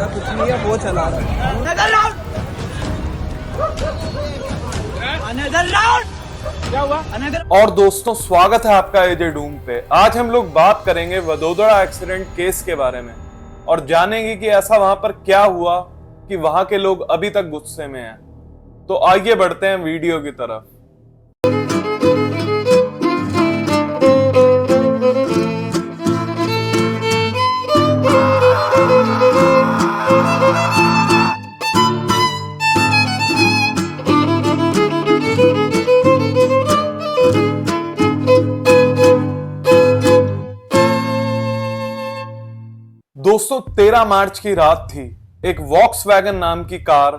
मेरा कुछ नहीं है, वो चला रहा है। क्या हुआ? और दोस्तों, स्वागत है आपका एजे डूम पे। आज हम लोग बात करेंगे वडोदरा एक्सीडेंट केस के बारे में और जानेंगे कि ऐसा वहां पर क्या हुआ कि वहां के लोग अभी तक गुस्से में हैं। तो आइए बढ़ते हैं वीडियो की तरफ। दोस्तों, 13 मार्च की रात थी। एक वॉक्सवैगन नाम की कार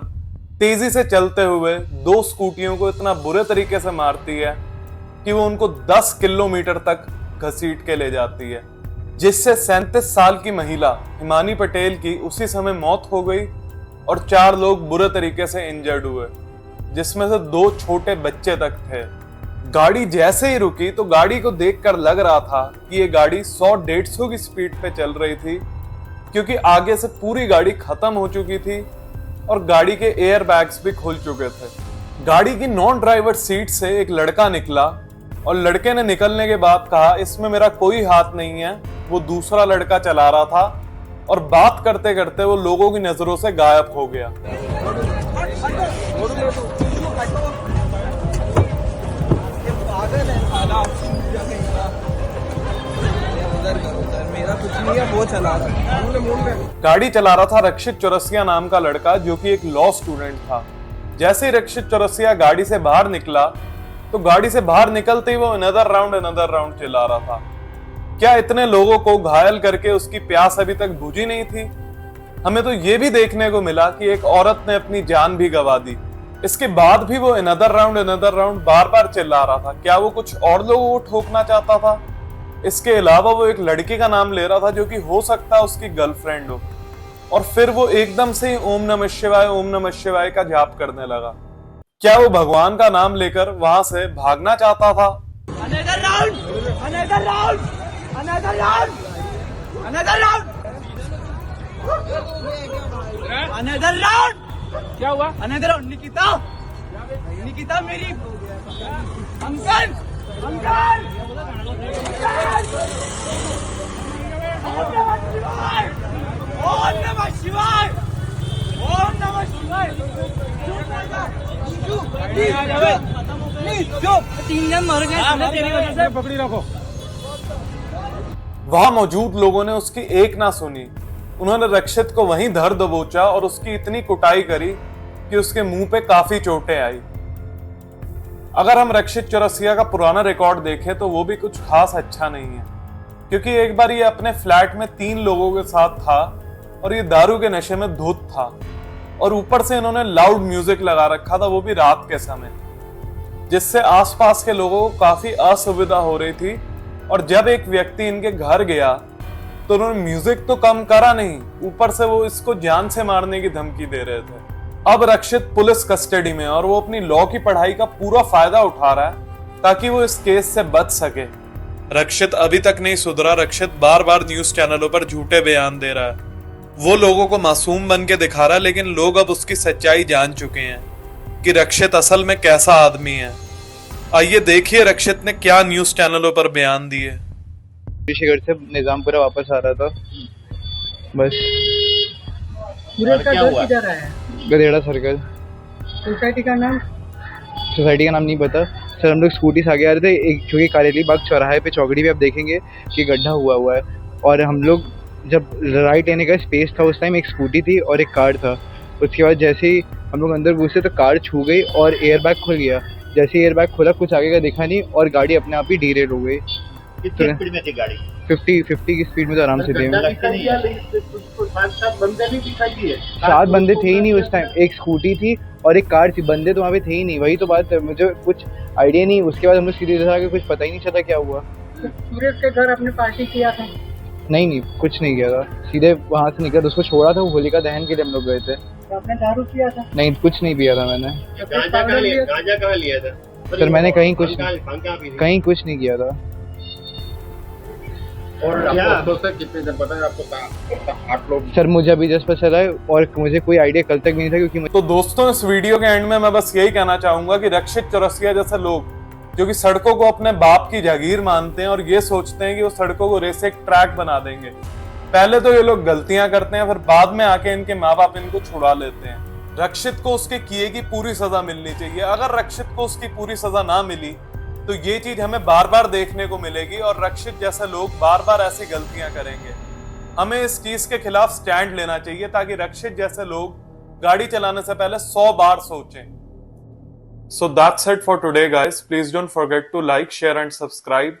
तेजी से चलते हुए दो स्कूटियों को इतना बुरे तरीके से मारती है कि वो उनको 10 किलोमीटर तक घसीट के ले जाती है, जिससे 37 साल की महिला हिमानी पटेल की उसी समय मौत हो गई और 4 लोग बुरे तरीके से इंजर्ड हुए, जिसमें से 2 छोटे बच्चे तक थे। गाड़ी जैसे ही रुकी तो गाड़ी को देखकर लग रहा था कि ये गाड़ी 100-150 की स्पीड पे चल रही थी, क्योंकि आगे से पूरी गाड़ी खत्म हो चुकी थी और गाड़ी के एयर बैग्स भी खुल चुके थे। गाड़ी की नॉन ड्राइवर सीट से एक लड़का निकला और लड़के ने निकलने के बाद कहा, इसमें मेरा कोई हाथ नहीं है, वो दूसरा लड़का चला रहा था, और बात करते करते वो लोगों की नजरों से गायब हो गया। मेरा कुछ नहीं है, वो चला रहा है। गाड़ी चला रहा था रक्षित चौरसिया नाम का लड़का, जो कि एक लॉ स्टूडेंट था। जैसे ही रक्षित चौरसिया गाड़ी से बाहर निकला तो गाड़ी से बाहर निकलते ही वो अनदर राउंड चला रहा था। क्या इतने लोगों को घायल करके उसकी प्यास अभी तक बुझी नहीं थी? हमें तो ये भी देखने को मिला कि एक औरत ने अपनी जान भी गंवा दी। इसके बाद भी वो अनदर राउंड बार बार चिल्ला रहा था। क्या वो कुछ और लोगों को ठोकना चाहता था? इसके अलावा वो एक लड़की का नाम ले रहा था जो कि हो सकता है उसकी गर्लफ्रेंड हो, और फिर वो एकदम से ही ओम नमः शिवाय का जाप करने लगा। क्या वो भगवान का नाम लेकर वहां से भागना चाहता था? क्या हुआ? निकिता मेरी अंकल पकड़ी रखो। वहां मौजूद लोगों ने उसकी एक ना सुनी। उन्होंने रक्षित को वहीं धर दबोचा और उसकी इतनी कुटाई करी कि उसके मुंह पे काफी चोटें आई। अगर हम रक्षित चौरसिया का पुराना रिकॉर्ड देखें तो वो भी कुछ खास अच्छा नहीं है, क्योंकि एक बार ये अपने फ्लैट में 3 लोगों के साथ था और ये दारू के नशे में धुत था, और ऊपर से इन्होंने लाउड म्यूजिक लगा रखा था, वो भी रात के समय, जिससे आसपास के लोगों को काफी असुविधा हो रही थी। और जब एक व्यक्ति इनके घर गया तो उन्होंने म्यूजिक तो कम करा नहीं, ऊपर से वो इसको जान से मारने की धमकी दे रहे थे। अब रक्षित पुलिस कस्टडी में, और वो अपनी लॉ की पढ़ाई का पूरा फायदा उठा रहा है ताकि वो इस केस से बच सके। रक्षित अभी तक नहीं सुधरा। रक्षित बार बार न्यूज चैनलों पर झूठे बयान दे रहा है। वो लोगों को मासूम बन के दिखा रहा है, लेकिन लोग अब उसकी सच्चाई जान चुके हैं कि रक्षित असल में कैसा आदमी है। आइए देखिए रक्षित ने क्या न्यूज चैनलों पर बयान दिए। ऋषिगढ़ से निजामपुरा वापस आ रहा था, बस। पूरा का घर किधर है? गधेड़ा सर्कल। सोसाइटी का नाम नहीं पता सर। हम लोग स्कूटी से आगे आ रहे थे, एक क्योंकि कारेली बाग चौराहे पे चौकड़ी पे आप देखेंगे कि गड्ढा हुआ है, और हम लोग जब राइट लेने का स्पेस था उस टाइम एक स्कूटी थी और एक कार था। उसके बाद जैसे ही हम लोग अंदर घुसे तो कार छू गई और एयर बैग खुल गया। जैसे ही एयर बैग खुला कुछ आगे का दिखा नहीं और गाड़ी अपने आप ही डीरेल हो गई। कितनी स्पीड में थी गाड़ी? 50 की स्पीड में तो आराम से थे। 7 बंदे थे ही नहीं उस टाइम। एक स्कूटी थी और एक कार थी, बंदे तो वहाँ पे थे ही नहीं। वही तो बात है, मुझे कुछ आइडिया नहीं। उसके बाद हम लोग सीधे इधर आके कुछ पता ही नहीं चला क्या हुआ। सूरज के घर अपने पार्टी किया था? नहीं, कुछ नहीं किया था। सीधे वहाँ से निकल, उसको छोड़ा था, वो होलिका दहन के लिए हम लोग गए थे। तो आपने दारू पिया था? नहीं, कुछ नहीं पिया था मैंने। गांजा कहाँ लिया था? सर मैंने कहीं कुछ नहीं किया था। और क्या? आपको अफसोस है कितने दिन पता है आपको 8 लोग सर मुझे अभी जस्ट पता चला है और मुझे कोई आइडिया कल तक नहीं था क्योंकि तो दोस्तों इस वीडियो के एंड में मैं बस यही कहना चाहूंगा कि रक्षित चौरसिया जैसे लोग जो कि सड़कों को अपने बाप की जागीर मानते हैं और ये सोचते हैं कि वो सड़कों को रेस एक ट्रैक बना देंगे, पहले तो ये लोग गलतियां करते हैं, फिर बाद में आके इनके माँ बाप इनको छुड़ा लेते हैं। रक्षित को उसके किए की पूरी सजा मिलनी चाहिए। अगर रक्षित को उसकी पूरी सजा ना मिली तो ये चीज हमें बार बार देखने को मिलेगी और रक्षित जैसे लोग बार बार ऐसी गलतियां करेंगे। हमें इस चीज के खिलाफ स्टैंड लेना चाहिए ताकि रक्षित जैसे लोग गाड़ी चलाने से पहले 100 बार सोचें। So that's it for today guys. Please don't forget to like, share and subscribe.